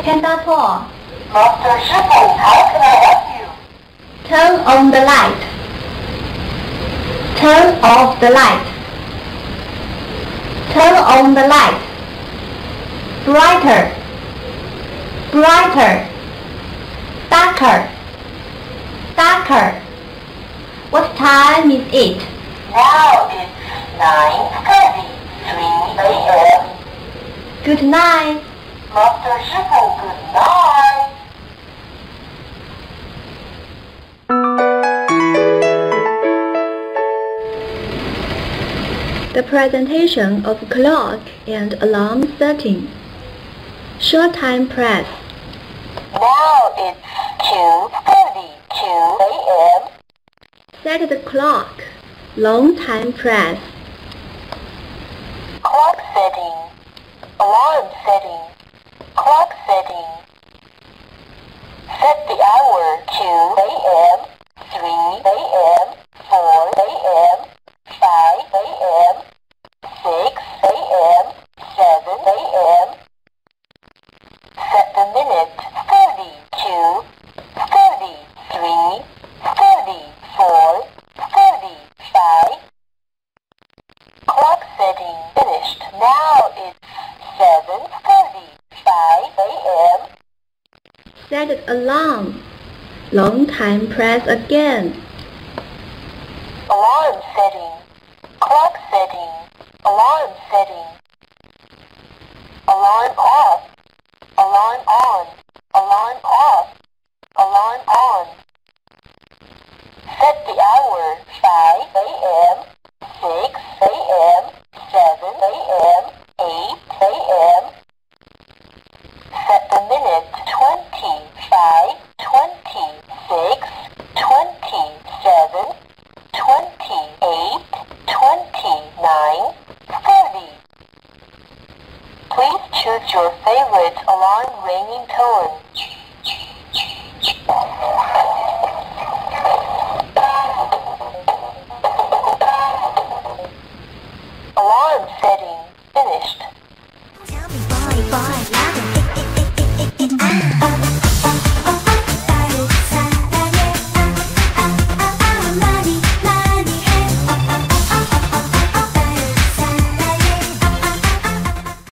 Panda Po. Master Shifu, how can I help you? Turn on the light. Turn off the light. Turn on the light. Brighter. Brighter. Darker. Darker. What time is it? Now it's 9:33 a.m. Good night. Master Shifu, good night. The presentation of clock and alarm setting. Short time press. Now it's 2:32 a.m. Set the clock. Long time press. Clock setting. Alarm setting. Clock setting. Set the hour 2 a.m., 3 a.m., 4 a.m., 5 a.m., 6 a.m., 7 a.m. Set the minute 32, 33, 34, 35. Clock setting finished. Now it's 7:35 a.m. Set alarm. Long time press again. Alarm setting. Clock setting. Alarm setting.